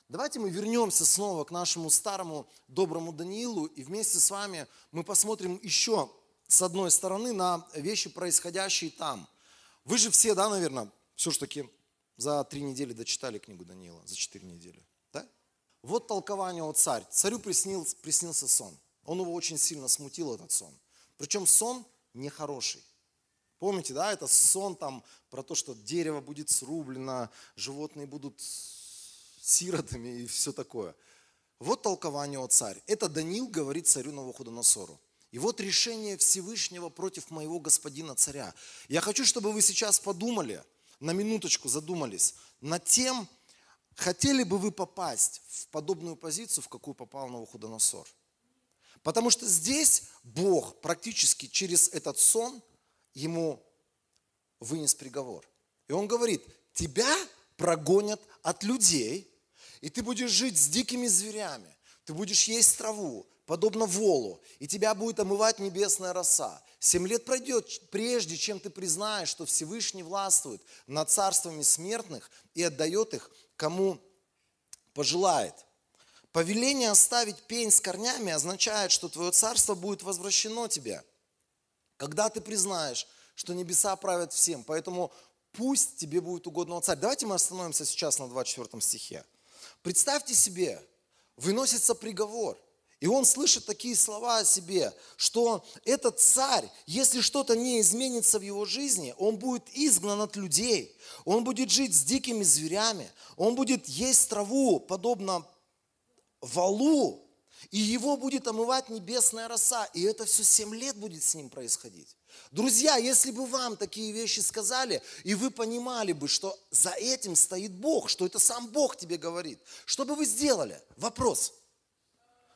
Давайте мы вернемся снова к нашему старому доброму Даниилу, и вместе с вами мы посмотрим еще с одной стороны на вещи, происходящие там. Вы же все, да, наверное, все-таки за 3 недели дочитали книгу Даниила, за 4 недели, да? Вот толкование о царь. Царю приснился сон. Он его очень сильно смутил, этот сон. Причем сон нехороший. Помните, да, это сон там про то, что дерево будет срублено, животные будут сиротами и все такое. Вот толкование о царь. Это Даниил говорит царю Навуходоносору. И вот решение Всевышнего против моего господина царя. Я хочу, чтобы вы сейчас подумали, на минуточку задумались над тем, хотели бы вы попасть в подобную позицию, в какую попал Навуходоносор. Потому что здесь Бог практически через этот сон ему вынес приговор. И он говорит, тебя прогонят от людей, и ты будешь жить с дикими зверями, ты будешь есть траву, подобно волу, и тебя будет омывать небесная роса. 7 лет пройдет, прежде чем ты признаешь, что Всевышний властвует над царствами смертных и отдает их, кому пожелает. Повеление оставить пень с корнями означает, что твое царство будет возвращено тебе, когда ты признаешь, что небеса правят всем. Поэтому пусть тебе будет угодно царь. Давайте мы остановимся сейчас на 24 стихе. Представьте себе, выносится приговор, и он слышит такие слова о себе, что этот царь, если что-то не изменится в его жизни, он будет изгнан от людей, он будет жить с дикими зверями, он будет есть траву, подобно волу, и его будет омывать небесная роса, и это все 7 лет будет с ним происходить. Друзья, если бы вам такие вещи сказали, и вы понимали бы, что за этим стоит Бог, что это сам Бог тебе говорит, что бы вы сделали? Вопрос.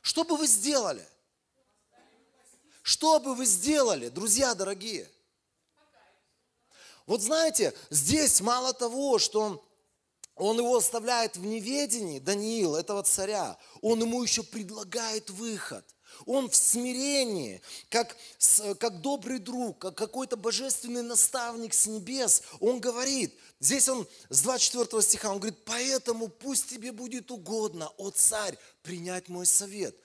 Что бы вы сделали? Что бы вы сделали, друзья дорогие? Вот знаете, здесь мало того, что он его оставляет в неведении, Даниил, этого царя, он ему еще предлагает выход. Он в смирении, как добрый друг, как какой-то божественный наставник с небес. Он говорит, здесь он с 24 стиха, он говорит, поэтому пусть тебе будет угодно, о царь, принять мой совет.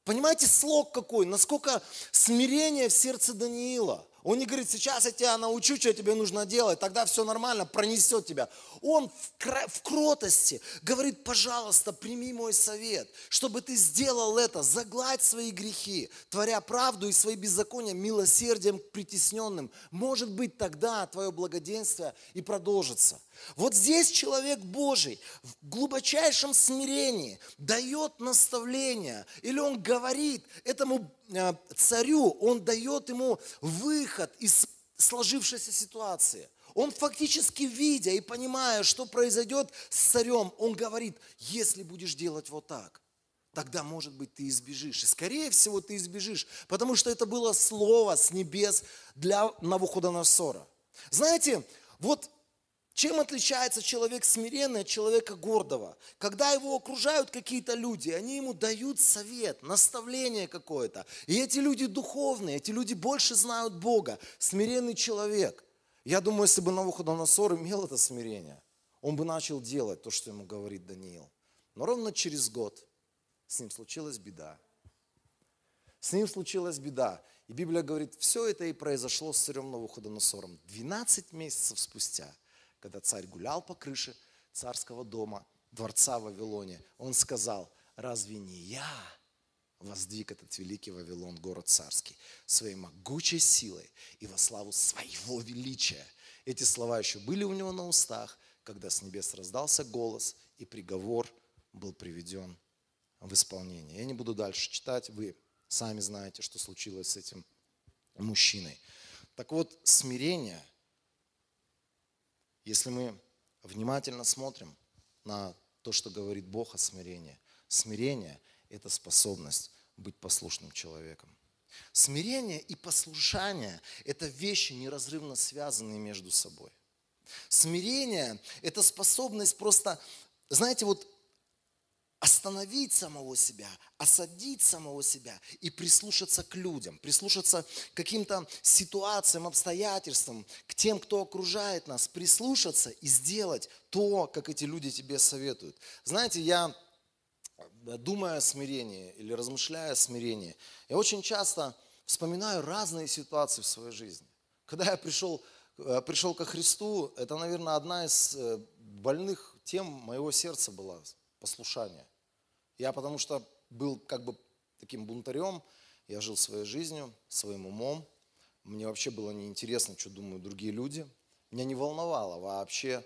Понимаете, слог какой, насколько смирение в сердце Даниила. Он не говорит, сейчас я тебя научу, что тебе нужно делать, тогда все нормально, пронесет тебя. Он в кротости говорит, пожалуйста, прими мой совет, чтобы ты сделал это, загладь свои грехи, творя правду и свои беззакония милосердием к притесненным. Может быть, тогда твое благоденствие и продолжится. Вот здесь человек Божий в глубочайшем смирении дает наставление, или он говорит этому царю, он дает ему выход из сложившейся ситуации. Он фактически, видя и понимая, что произойдет с царем, он говорит, если будешь делать вот так, тогда, может быть, ты избежишь. И, скорее всего, ты избежишь, потому что это было слово с небес для Навуходоносора. Знаете, вот чем отличается человек смиренный от человека гордого? Когда его окружают какие-то люди, они ему дают совет, наставление какое-то. И эти люди духовные, эти люди больше знают Бога. Смиренный человек. Я думаю, если бы Навуходоносор имел это смирение, он бы начал делать то, что ему говорит Даниил. Но ровно через год с ним случилась беда. С ним случилась беда. И Библия говорит, все это и произошло с царем Навуходоносором. 12 месяцев спустя, когда царь гулял по крыше царского дома, дворца в Вавилоне, он сказал, разве не я воздвиг этот великий Вавилон, город царский, своей могучей силой и во славу своего величия? Эти слова еще были у него на устах, когда с небес раздался голос, и приговор был приведен в исполнение. Я не буду дальше читать, вы сами знаете, что случилось с этим мужчиной. Так вот, смирение. Если мы внимательно смотрим на то, что говорит Бог о смирении, смирение – это способность быть послушным человеком. Смирение и послушание – это вещи, неразрывно связанные между собой. Смирение – это способность просто, знаете, вот остановить самого себя, осадить самого себя и прислушаться к людям, прислушаться к каким-то ситуациям, обстоятельствам, к тем, кто окружает нас, прислушаться и сделать то, как эти люди тебе советуют. Знаете, я, думая о смирении или размышляя о смирении, я очень часто вспоминаю разные ситуации в своей жизни. Когда я пришел ко Христу, это, наверное, одна из больных тем моего сердца была, послушание. Я потому что был как бы таким бунтарем, я жил своей жизнью, своим умом. Мне вообще было неинтересно, что думают другие люди. Меня не волновало вообще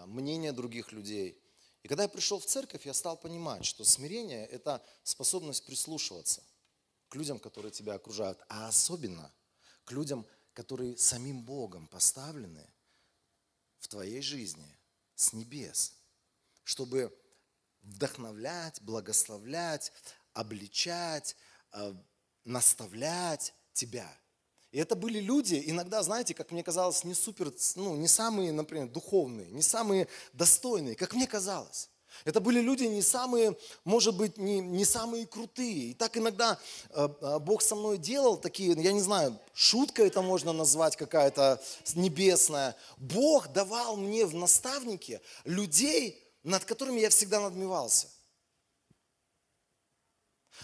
мнение других людей. И когда я пришел в церковь, я стал понимать, что смирение – это способность прислушиваться к людям, которые тебя окружают, а особенно к людям, которые самим Богом поставлены в твоей жизни с небес, чтобы вдохновлять, благословлять, обличать, наставлять тебя. И это были люди, иногда, знаете, как мне казалось, не супер, не самые, например, духовные, не самые достойные, как мне казалось. Это были люди не самые, может быть, не самые крутые. И так иногда Бог со мной делал такие, я не знаю, шутка это можно назвать какая-то небесная. Бог давал мне в наставнике людей, над которыми я всегда надмевался.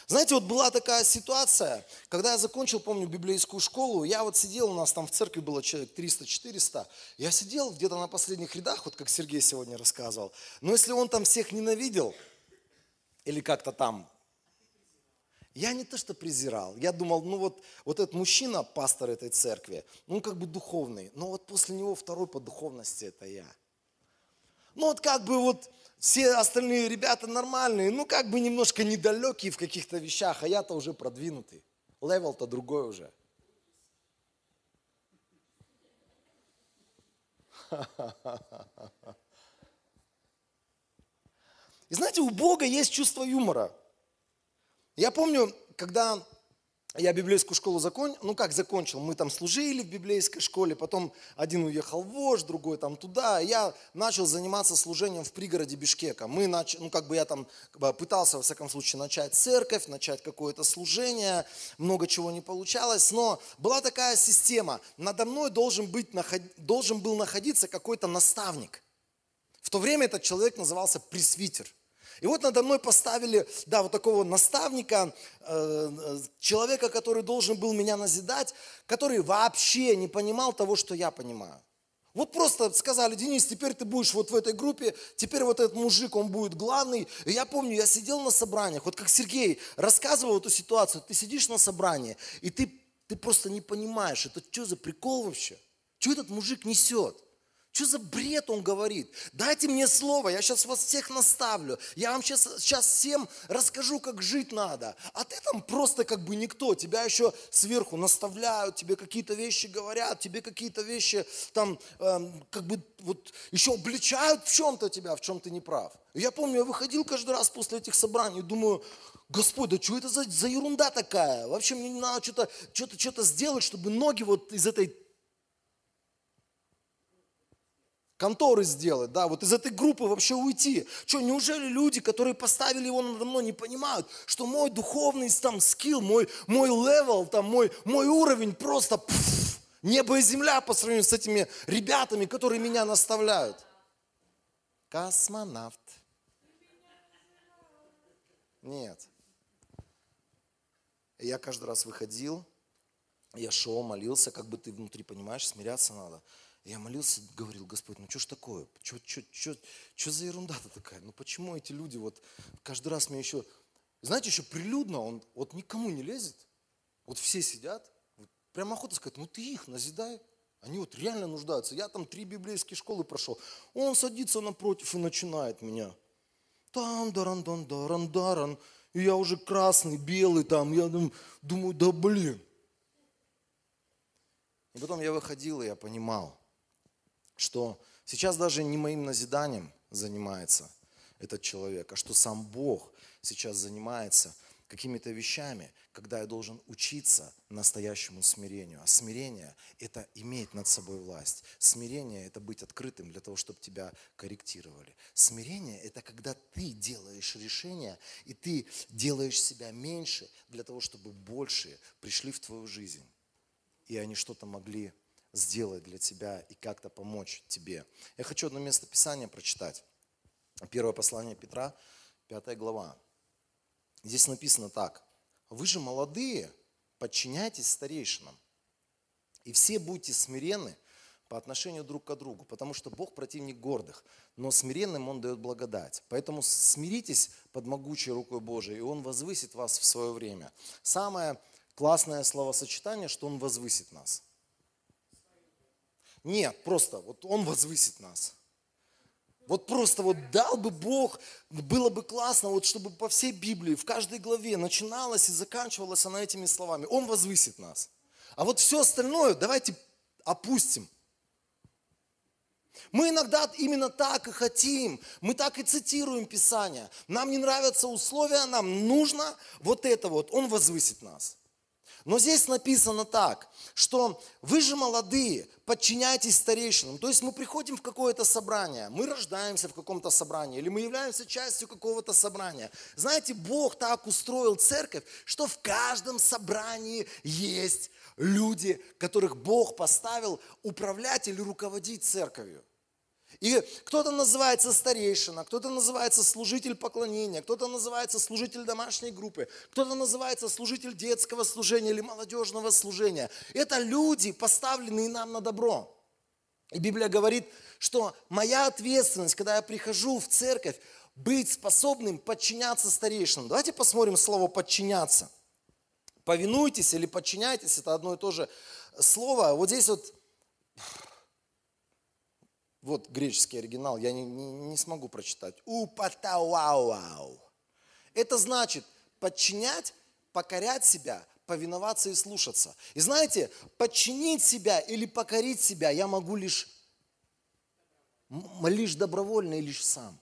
Знаете, вот была такая ситуация, когда я закончил, помню, библейскую школу, я вот сидел, у нас там в церкви было человек 300-400, я сидел где-то на последних рядах, вот как Сергей сегодня рассказывал, но если он там всех ненавидел, или как-то там, я не то что презирал, я думал, вот этот мужчина, пастор этой церкви, он как бы духовный, но вот после него второй по духовности это я. Как бы вот все остальные ребята нормальные, как бы немножко недалекие в каких-то вещах, а я-то уже продвинутый. Левел-то другой уже. И знаете, у Бога есть чувство юмора. Я помню, когда я библейскую школу закончил, мы там служили в библейской школе, потом один уехал в Ош, другой там туда, я начал заниматься служением в пригороде Бишкека. Я там пытался, во всяком случае, начать церковь, начать какое-то служение, много чего не получалось, но была такая система, надо мной должен был находиться какой-то наставник. В то время этот человек назывался пресвитер. И вот надо мной поставили, вот такого наставника, человека, который должен был меня назидать, который вообще не понимал того, что я понимаю. Вот просто сказали: Денис, теперь ты будешь вот в этой группе, теперь вот этот мужик, он будет главный. И я помню, я сидел на собраниях, вот как Сергей рассказывал эту ситуацию, ты сидишь на собрании, и ты просто не понимаешь, это что за прикол вообще? Что этот мужик несет? Что за бред он говорит? Дайте мне слово, я сейчас вас всех наставлю. Я вам сейчас всем расскажу, как жить надо. А ты там просто как бы никто. Тебя еще сверху наставляют, тебе какие-то вещи говорят, тебе какие-то вещи там еще обличают в чем-то тебя, в чем ты не прав. И я помню, я выходил каждый раз после этих собраний и думаю: Господь, да что это за ерунда такая? Вообще мне надо что-то сделать, чтобы ноги вот из этой конторы сделать, вот из этой группы вообще уйти. Что, неужели люди, которые поставили его надо мной, не понимают, что мой духовный там скилл, мой левел, там, мой уровень просто небо и земля по сравнению с этими ребятами, которые меня наставляют? Космонавт. Нет. Я каждый раз выходил, я шел, молился, как бы ты внутри понимаешь, смиряться надо. Я молился, говорил: Господь, что ж такое? Что за ерунда-то такая? Почему эти люди каждый раз мне еще... Знаете, еще прилюдно он никому не лезет. Все сидят. Прямо охота сказать: ты их назидай. Они реально нуждаются. Я там 3 библейские школы прошел. Он садится напротив и начинает меня. Там-даран-дан-даран-даран. И я уже красный, белый там. Я думаю, да блин. И потом я выходил, и я понимал, что сейчас даже не моим назиданием занимается этот человек, а что сам Бог сейчас занимается какими-то вещами, когда я должен учиться настоящему смирению. А смирение – это иметь над собой власть. Смирение – это быть открытым для того, чтобы тебя корректировали. Смирение – это когда ты делаешь решения, и ты делаешь себя меньше для того, чтобы большие пришли в твою жизнь. И они что-то могли сделать для тебя и как-то помочь тебе. Я хочу одно место Писания прочитать. Первое послание Петра, 5 глава. Здесь написано так. Вы же молодые, подчиняйтесь старейшинам. И все будьте смиренны по отношению друг к другу, потому что Бог противник гордых, но смиренным Он дает благодать. Поэтому смиритесь под могучей рукой Божией, и Он возвысит вас в свое время. Самое классное словосочетание, что Он возвысит нас. Нет, просто вот Он возвысит нас. Вот просто вот дал бы Бог, было бы классно, вот чтобы по всей Библии, в каждой главе начиналась и заканчивалась она этими словами. Он возвысит нас. А вот все остальное давайте опустим. Мы иногда именно так и хотим, мы так и цитируем Писание. Нам не нравятся условия, нам нужно вот это вот, Он возвысит нас. Но здесь написано так, что вы же молодые, подчиняйтесь старейшинам. То есть мы приходим в какое-то собрание, мы рождаемся в каком-то собрании, или мы являемся частью какого-то собрания. Знаете, Бог так устроил церковь, что в каждом собрании есть люди, которых Бог поставил управлять или руководить церковью. И кто-то называется старейшина, кто-то называется служитель поклонения, кто-то называется служитель домашней группы, кто-то называется служитель детского служения или молодежного служения. Это люди, поставленные нам на добро. И Библия говорит, что моя ответственность, когда я прихожу в церковь, быть способным подчиняться старейшинам. Давайте посмотрим слово «подчиняться». Повинуйтесь или подчиняйтесь, это одно и то же слово. Вот здесь вот греческий оригинал, я не смогу прочитать. Упатауау. Это значит подчинять, покорять себя, повиноваться и слушаться. И знаете, подчинить себя или покорить себя я могу лишь добровольно и лишь сам.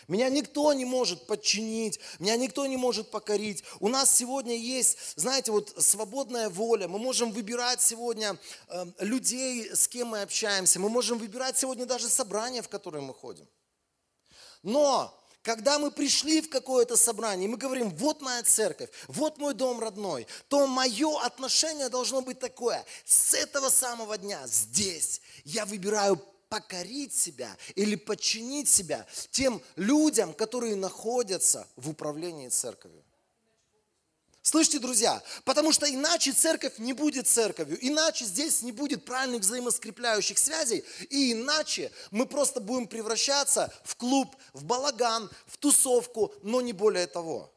Меня никто не может подчинить, меня никто не может покорить. У нас сегодня есть, знаете, вот свободная воля. Мы можем выбирать сегодня людей, с кем мы общаемся. Мы можем выбирать сегодня даже собрания, в которые мы ходим. Но когда мы пришли в какое-то собрание, и мы говорим, вот моя церковь, вот мой дом родной, то мое отношение должно быть такое. С этого самого дня здесь я выбираю покорить себя или подчинить себя тем людям, которые находятся в управлении церковью. Слышите, друзья? Потому что иначе церковь не будет церковью, иначе здесь не будет правильных взаимоскрепляющих связей, и иначе мы просто будем превращаться в клуб, в балаган, в тусовку, но не более того.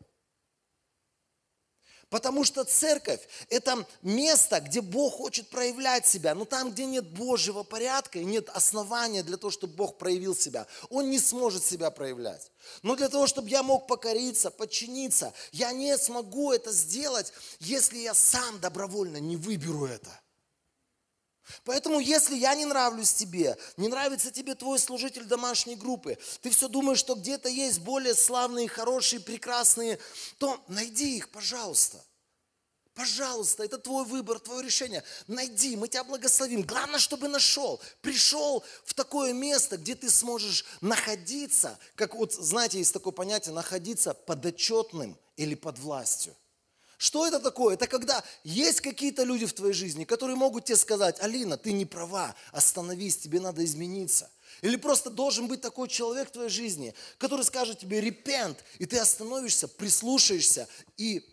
Потому что церковь – это место, где Бог хочет проявлять себя. Но там, где нет Божьего порядка и нет основания для того, чтобы Бог проявил себя, Он не сможет себя проявлять. Но для того, чтобы я мог покориться, подчиниться, я не смогу это сделать, если я сам добровольно не выберу это. Поэтому, если я не нравлюсь тебе, не нравится тебе твой служитель домашней группы, ты все думаешь, что где-то есть более славные, хорошие, прекрасные, то найди их, пожалуйста. Пожалуйста, это твой выбор, твое решение. Найди, мы тебя благословим. Главное, чтобы нашел. Пришел в такое место, где ты сможешь находиться, как вот, знаете, есть такое понятие, находиться подотчетным или под властью. Что это такое? Это когда есть какие-то люди в твоей жизни, которые могут тебе сказать: Алина, ты не права, остановись, тебе надо измениться. Или просто должен быть такой человек в твоей жизни, который скажет тебе repent, и ты остановишься, прислушаешься и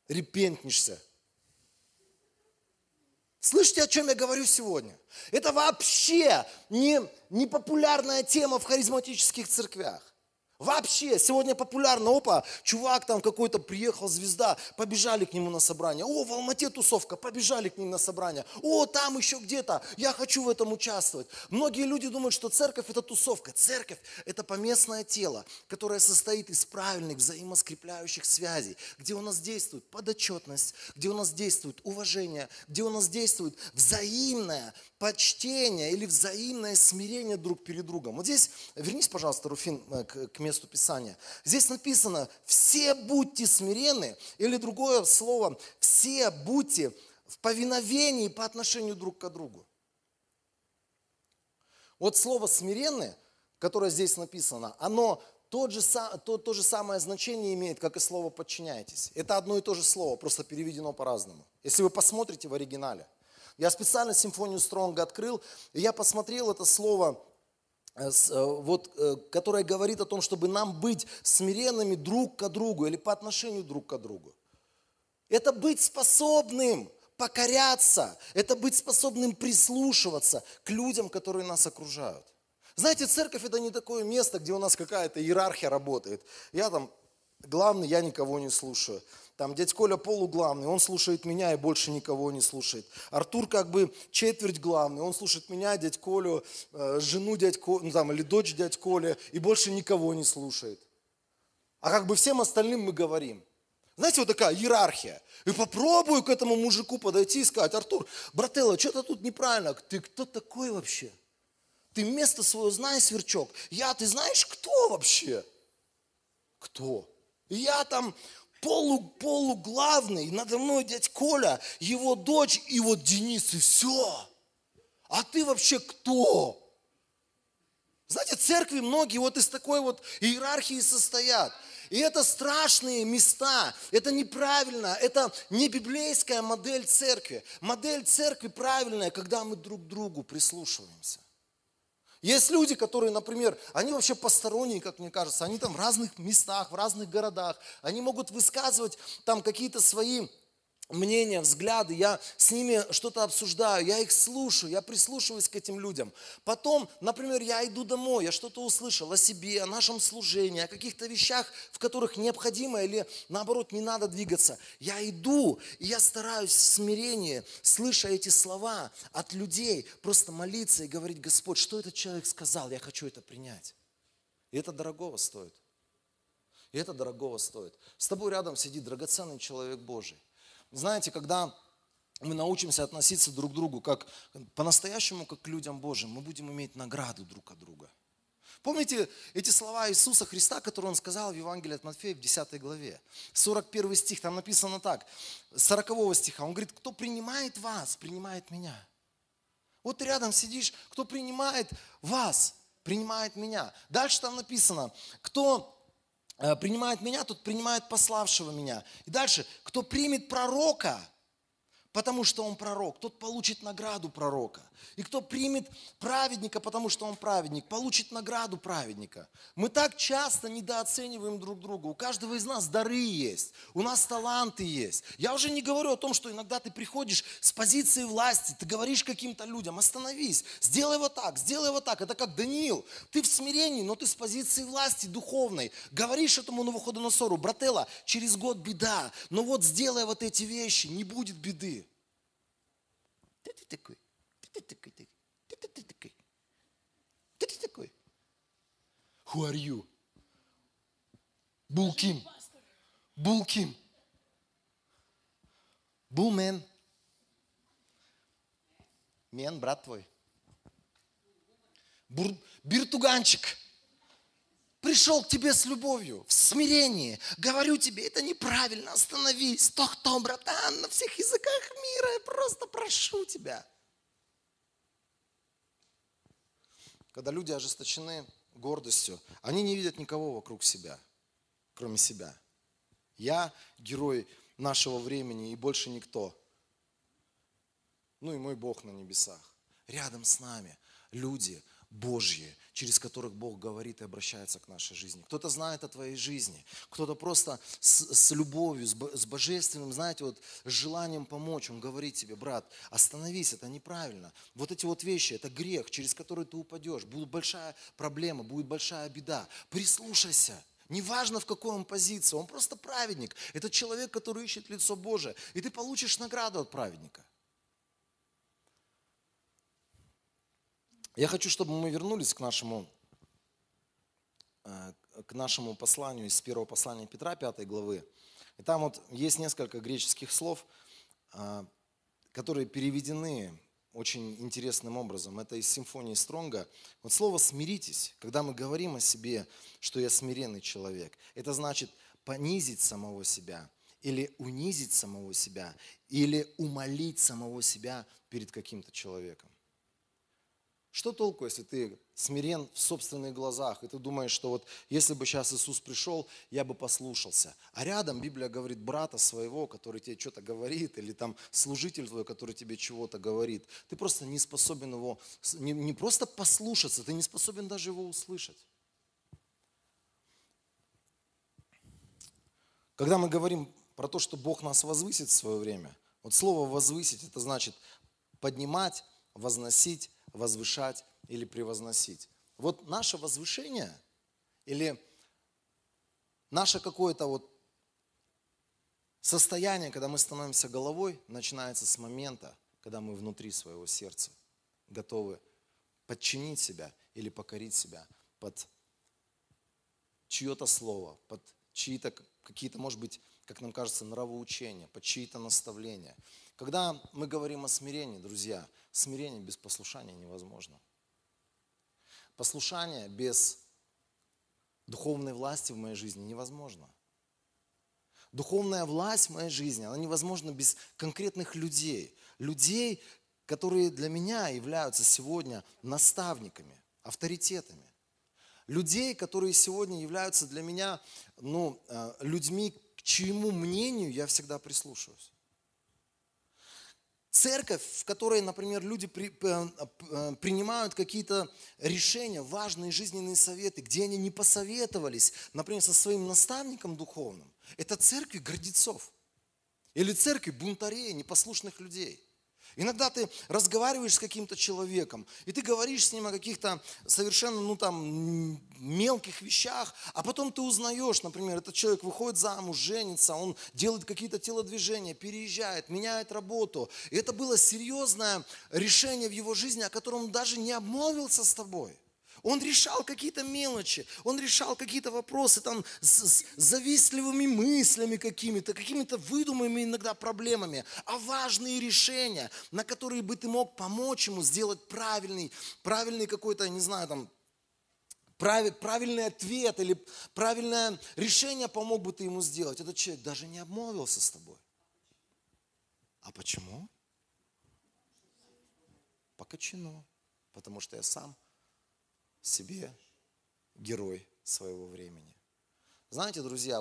репентнишься. Слышите, о чем я говорю сегодня? Это вообще не популярная тема в харизматических церквях. Вообще, сегодня популярно, чувак там какой-то приехал, звезда, побежали к нему на собрание. В Алмате тусовка, побежали к ним на собрание. Там еще где-то, я хочу в этом участвовать. Многие люди думают, что церковь это тусовка. Церковь это поместное тело, которое состоит из правильных взаимоскрепляющих связей, где у нас действует подотчетность, где у нас действует уважение, где у нас действует взаимное почтение или взаимное смирение друг перед другом. Вот здесь, вернись, пожалуйста, Руфин, к месту Писания. Здесь написано, все будьте смиренны, или другое слово, все будьте в повиновении по отношению друг к другу. Вот слово смиренны, которое здесь написано, оно то же самое значение имеет, как и слово подчиняйтесь. Это одно и то же слово, просто переведено по-разному. Если вы посмотрите в оригинале. Я специально симфонию Стронга открыл, и я посмотрел это слово, которое говорит о том, чтобы нам быть смиренными друг к другу или по отношению друг к другу. Это быть способным покоряться, это быть способным прислушиваться к людям, которые нас окружают. Знаете, церковь это не такое место, где у нас какая-то иерархия работает. Я там главный, я никого не слушаю. Там дядь Коля полуглавный, он слушает меня и больше никого не слушает. Артур как бы четверть главный, он слушает меня, дядь Колю, жену дядь Колю, или дочь дядь Коля и больше никого не слушает. А как бы всем остальным мы говорим. Знаете, вот такая иерархия. И попробую к этому мужику подойти и сказать: Артур, брателло, что-то тут неправильно. Ты кто такой вообще? Ты место свое знаешь, сверчок? Ты знаешь, кто вообще? Кто? Я там полуглавный, надо мной дядь Коля, его дочь и вот Денис, и все. А ты вообще кто? Знаете, церкви многие вот из такой вот иерархии состоят. И это страшные места, это неправильно, это не библейская модель церкви. Модель церкви правильная, когда мы друг к другу прислушиваемся. Есть люди, которые, например, они вообще посторонние, как мне кажется, они там в разных местах, в разных городах, они могут высказывать там какие-то свои мнения, взгляды, я с ними что-то обсуждаю, я их слушаю, я прислушиваюсь к этим людям. Потом, например, я иду домой, я что-то услышал о себе, о нашем служении, о каких-то вещах, в которых необходимо или наоборот не надо двигаться. Я иду, и я стараюсь в смирении, слыша эти слова от людей, просто молиться и говорить: Господь, что этот человек сказал, я хочу это принять. И это дорогого стоит. И это дорогого стоит. С тобой рядом сидит драгоценный человек Божий. Знаете, когда мы научимся относиться друг к другу как по-настоящему, как к людям Божьим, мы будем иметь награду друг от друга. Помните эти слова Иисуса Христа, которые Он сказал в Евангелии от Матфея в 10 главе? 41 стих, там написано так, 40 стиха, Он говорит: кто принимает вас, принимает меня. Вот ты рядом сидишь, кто принимает вас, принимает меня. Дальше там написано, кто принимает меня, тот принимает пославшего меня. И дальше, кто примет пророка, потому что он пророк, тот получит награду пророка. И кто примет праведника, потому что он праведник, получит награду праведника. Мы так часто недооцениваем друг друга. У каждого из нас дары есть, у нас таланты есть. Я уже не говорю о том, что иногда ты приходишь с позиции власти, ты говоришь каким-то людям: остановись, сделай вот так, сделай вот так. Это как Даниил. Ты в смирении, но ты с позиции власти духовной. Говоришь этому Навуходоносору: брателло, через год беда, но вот сделай вот эти вещи, не будет беды. Ты такой? Ты такой? Who are you? Булким. Булким. Булмен. Мен, брат твой. Биртуганчик. Пришел к тебе с любовью, в смирении. Говорю тебе, это неправильно, остановись. Кто, братан, на всех языках мира, я просто прошу тебя. Когда люди ожесточены гордостью, они не видят никого вокруг себя, кроме себя. Я герой нашего времени и больше никто. Ну и мой Бог на небесах. Рядом с нами люди Божьи, через которых Бог говорит и обращается к нашей жизни. Кто-то знает о твоей жизни, кто-то просто с любовью, с божественным, знаете, вот с желанием помочь. Он говорит тебе: брат, остановись, это неправильно. Вот эти вот вещи, это грех, через который ты упадешь. Будет большая проблема, будет большая беда. Прислушайся. Неважно, в какой он позиции, он просто праведник. Это человек, который ищет лицо Божие. И ты получишь награду от праведника. Я хочу, чтобы мы вернулись к нашему посланию из первого послания Петра, 5 главы. И там вот есть несколько греческих слов, которые переведены очень интересным образом. Это из симфонии Стронга. Вот слово «смиритесь», когда мы говорим о себе, что я смиренный человек, это значит понизить самого себя, или унизить самого себя, или умолить самого себя перед каким-то человеком. Что толку, если ты смирен в собственных глазах, и ты думаешь, что вот если бы сейчас Иисус пришел, я бы послушался. А рядом Библия говорит брата своего, который тебе что-то говорит, или там служитель твой, который тебе чего-то говорит. Ты просто не способен его, не просто послушаться, ты не способен даже его услышать. Когда мы говорим про то, что Бог нас возвысит в свое время, вот слово «возвысить» это значит поднимать, возносить, возвышать или превозносить. Вот наше возвышение или наше какое-то вот состояние, когда мы становимся головой, начинается с момента, когда мы внутри своего сердца готовы подчинить себя или покорить себя под чье-то слово, под чьи-то какие-то, может быть, как нам кажется, нравоучения, под чьи-то наставления. Когда мы говорим о смирении, друзья, смирение без послушания невозможно. Послушание без духовной власти в моей жизни невозможно. Духовная власть в моей жизни, она невозможна без конкретных людей. Людей, которые для меня являются сегодня наставниками, авторитетами. Людей, которые сегодня являются для меня людьми, к чьему мнению я всегда прислушиваюсь. Церковь, в которой, например, люди принимают какие-то решения, важные жизненные советы, где они не посоветовались, например, со своим наставником духовным, это церкви гордецов или церкви бунтарей, непослушных людей. Иногда ты разговариваешь с каким-то человеком, и ты говоришь с ним о каких-то совершенно, мелких вещах, а потом ты узнаешь, например, этот человек выходит замуж, женится, он делает какие-то телодвижения, переезжает, меняет работу. И это было серьезное решение в его жизни, о котором он даже не обмолвился с тобой. Он решал какие-то мелочи, он решал какие-то вопросы там с завистливыми мыслями какими-то выдуманными иногда проблемами, а важные решения, на которые бы ты мог помочь ему сделать правильный какой-то, не знаю, там, правильный ответ или правильное решение помог бы ты ему сделать. Этот человек даже не обмолвился с тобой. А почему? По кочану. Потому что я сам себе герой своего времени. Знаете, друзья,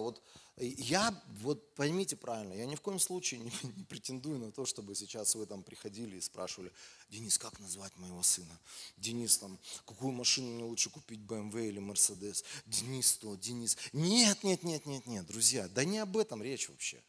поймите правильно, я ни в коем случае не претендую на то, чтобы сейчас вы там приходили и спрашивали: Денис, как назвать моего сына? Денис, какую машину мне лучше купить, BMW или Mercedes? Денис то, Денис. Нет, друзья, да не об этом речь вообще.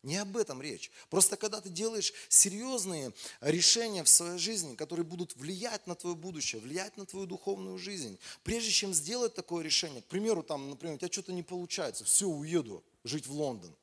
Не об этом речь. Просто когда ты делаешь серьезные решения в своей жизни, которые будут влиять на твое будущее, влиять на твою духовную жизнь, прежде чем сделать такое решение, к примеру, например, у тебя что-то не получается, все, уеду жить в Лондон.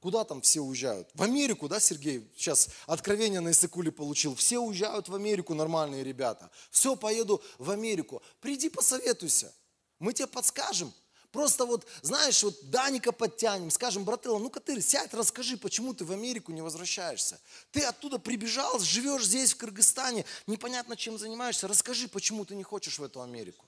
Куда там все уезжают? В Америку, да, Сергей? Сейчас откровение на Иссыкуле получил. Все уезжают в Америку, нормальные ребята. Все, поеду в Америку. Приди посоветуйся. Мы тебе подскажем. Просто знаешь, Даника подтянем, скажем: брателло, ну-ка ты сядь, расскажи, почему ты в Америку не возвращаешься. Ты оттуда прибежал, живешь здесь, в Кыргызстане, непонятно чем занимаешься. Расскажи, почему ты не хочешь в эту Америку.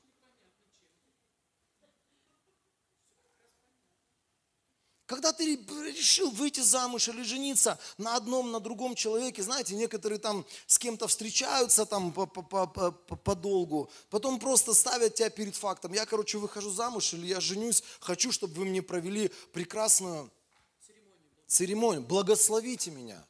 Когда ты решил выйти замуж или жениться на одном, на другом человеке, знаете, некоторые там с кем-то встречаются там подолгу, потом просто ставят тебя перед фактом: я, выхожу замуж или я женюсь, хочу, чтобы вы мне провели прекрасную церемонию, благословите меня.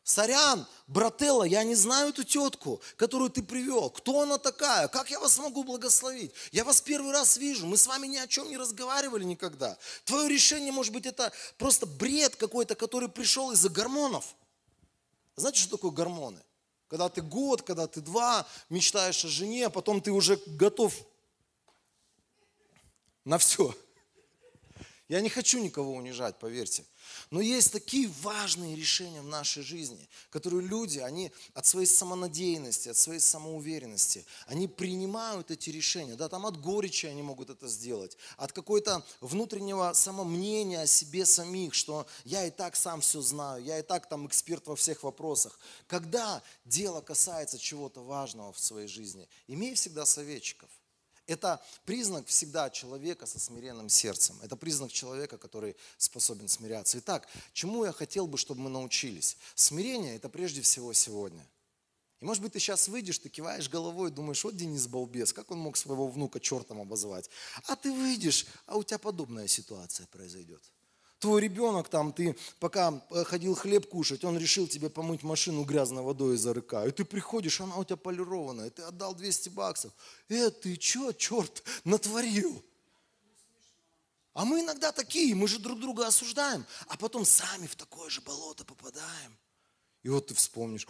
Сорян, брателло, я не знаю эту тетку, которую ты привел. Кто она такая? Как я вас могу благословить? Я вас первый раз вижу, мы с вами ни о чем не разговаривали никогда. Твое решение, может быть, это просто бред какой-то, который пришел из-за гормонов. Знаете, что такое гормоны? Когда ты год, когда ты 2, мечтаешь о жене, а потом ты уже готов на все. Я не хочу никого унижать, поверьте. Но есть такие важные решения в нашей жизни, которые люди, они от своей самонадеянности, от своей самоуверенности, они принимают эти решения. Да, там от горечи они могут это сделать, от какой-то внутреннего самомнения о себе самих, что я и так сам все знаю, я и так там эксперт во всех вопросах. Когда дело касается чего-то важного в своей жизни, имей всегда советчиков. Это признак всегда человека со смиренным сердцем. Это признак человека, который способен смиряться. Итак, чему я хотел бы, чтобы мы научились? Смирение – это прежде всего сегодня. И может быть ты сейчас выйдешь, ты киваешь головой, думаешь, вот Денис балбес, как он мог своего внука чертом обозвать? А ты выйдешь, а у тебя подобная ситуация произойдет. Твой ребенок там, ты пока ходил хлеб кушать, он решил тебе помыть машину грязной водой из АРК. И ты приходишь, она у тебя полированная, ты отдал 200 баксов. Ты что, черт, натворил? А мы иногда такие, мы же друг друга осуждаем, а потом сами в такое же болото попадаем. И вот ты вспомнишь,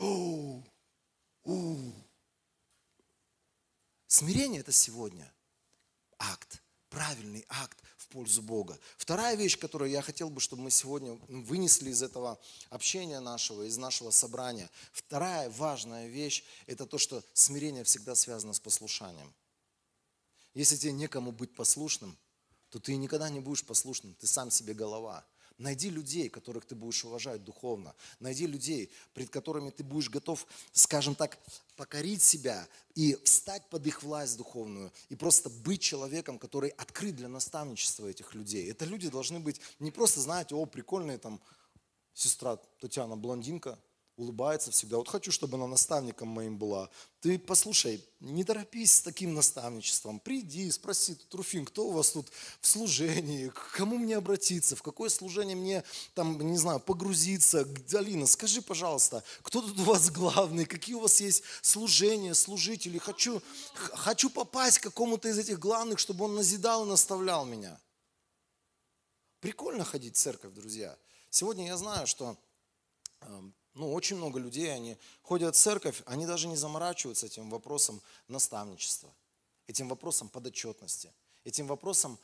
смирение это сегодня акт, правильный акт в пользу Бога. Вторая вещь, которую я хотел бы, чтобы мы сегодня вынесли из этого общения нашего, из нашего собрания. Вторая важная вещь, это то, что смирение всегда связано с послушанием. Если тебе некому быть послушным, то ты никогда не будешь послушным, ты сам себе голова. Найди людей, которых ты будешь уважать духовно. Найди людей, пред которыми ты будешь готов, скажем так, покорить себя и встать под их власть духовную. И просто быть человеком, который открыт для наставничества этих людей. Это люди должны быть не просто, знаете, прикольные там, сестра Татьяна блондинка, улыбается всегда. Вот хочу, чтобы она наставником моим была. Ты послушай, не торопись с таким наставничеством. Приди, спроси, Руфин, кто у вас тут в служении, к кому мне обратиться, в какое служение мне там, не знаю, погрузиться. Алина, скажи, пожалуйста, кто тут у вас главный, какие у вас есть служения, служители. Хочу попасть к какому-то из этих главных, чтобы он назидал и наставлял меня. Прикольно ходить в церковь, друзья. Сегодня я знаю, что очень много людей, они ходят в церковь, они даже не заморачиваются этим вопросом наставничества, этим вопросом подотчетности, этим вопросом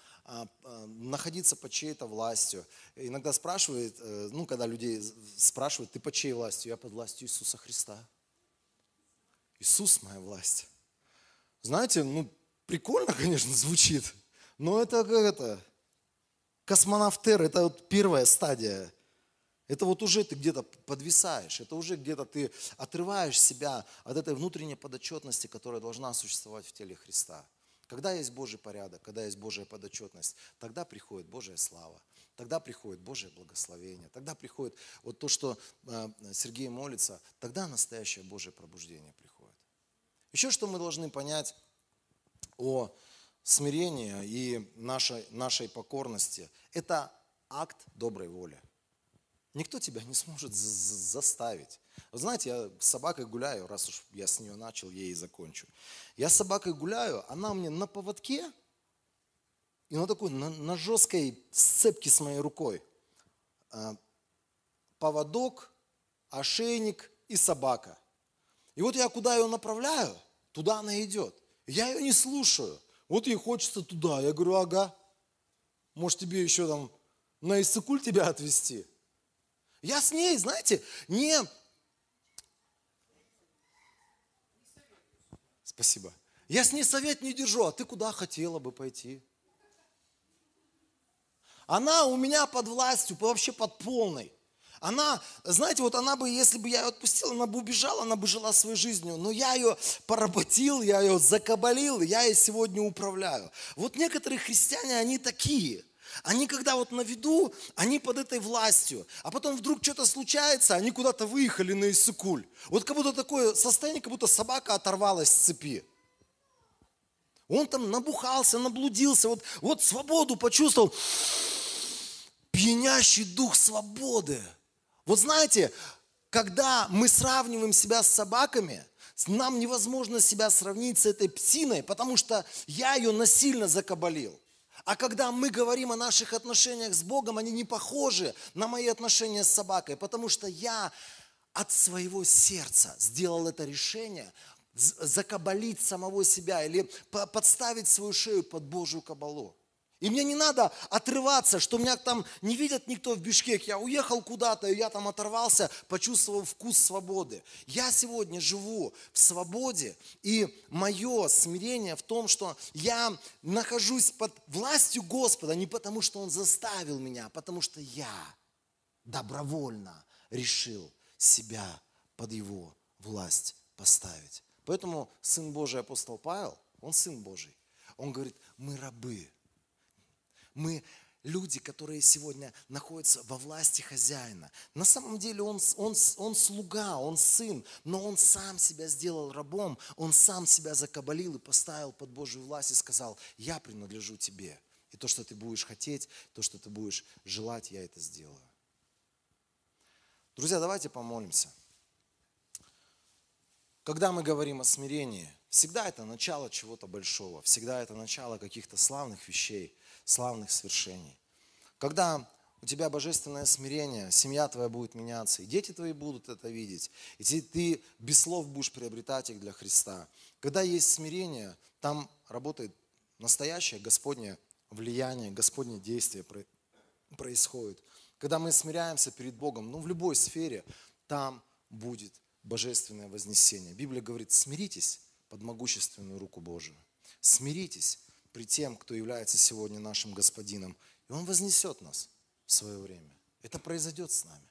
находиться под чьей-то властью. Иногда спрашивают, когда людей спрашивают, ты под чьей властью? Я под властью Иисуса Христа. Иисус моя власть. Знаете, прикольно, конечно, звучит, но это как это, космонавтер, это вот первая стадия. Это вот уже ты где-то подвисаешь, это уже где-то ты отрываешь себя от этой внутренней подотчетности, которая должна существовать в теле Христа. Когда есть Божий порядок, когда есть Божья подотчетность, тогда приходит Божья слава, тогда приходит Божье благословение, тогда приходит вот то, что Сергей молится, тогда настоящее Божье пробуждение приходит. Еще что мы должны понять о смирении и нашей покорности, это акт доброй воли. Никто тебя не сможет заставить. Вы знаете, я с собакой гуляю, раз уж я с нее начал, я и закончу. Я с собакой гуляю, она мне на поводке и на такой, на жесткой сцепке с моей рукой. Поводок, ошейник и собака. И вот я куда ее направляю, туда она идет. Я ее не слушаю. Вот ей хочется туда. Я говорю, ага, может тебе еще там на Иссык-Куль тебя отвезти? Я с ней, знаете, Спасибо. Я с ней совет не держу, а ты куда хотела бы пойти? Она у меня под властью, вообще под полной. Она, знаете, вот она бы, если бы я ее отпустил, она бы убежала, она бы жила своей жизнью. Но я ее поработил, я ее закабалил, я ей сегодня управляю. Вот некоторые христиане, они такие. Они когда вот на виду, они под этой властью, а потом вдруг что-то случается, они куда-то выехали на Иссык-Куль. Вот как будто такое состояние, как будто собака оторвалась с цепи. Он там набухался, наблудился, вот свободу почувствовал. Пьянящий дух свободы. Вот знаете, когда мы сравниваем себя с собаками, нам невозможно себя сравнить с этой псиной, потому что я ее насильно закабалил. А когда мы говорим о наших отношениях с Богом, они не похожи на мои отношения с собакой, потому что я от своего сердца сделал это решение закабалить самого себя или подставить свою шею под Божью кабалу. И мне не надо отрываться, что меня там не видят никто в Бишкек. Я уехал куда-то, и я там оторвался, почувствовал вкус свободы. Я сегодня живу в свободе, и мое смирение в том, что я нахожусь под властью Господа не потому, что Он заставил меня, а потому что я добровольно решил себя под Его власть поставить. Поэтому Сын Божий апостол Павел, он Сын Божий, он говорит, мы рабы. Мы люди, которые сегодня находятся во власти хозяина. На самом деле он слуга, он сын, но он сам себя сделал рабом, он сам себя закабалил и поставил под Божью власть и сказал, я принадлежу тебе. И то, что ты будешь хотеть, то, что ты будешь желать, я это сделаю. Друзья, давайте помолимся. Когда мы говорим о смирении, всегда это начало чего-то большого, всегда это начало каких-то славных вещей, славных свершений. Когда у тебя божественное смирение, семья твоя будет меняться, и дети твои будут это видеть, и ты без слов будешь приобретать их для Христа. Когда есть смирение, там работает настоящее Господнее влияние, Господнее действие происходит. Когда мы смиряемся перед Богом, в любой сфере, там будет божественное вознесение. Библия говорит, смиритесь под могущественную руку Божию. Смиритесь при тем, кто является сегодня нашим Господином. И Он вознесет нас в свое время. Это произойдет с нами.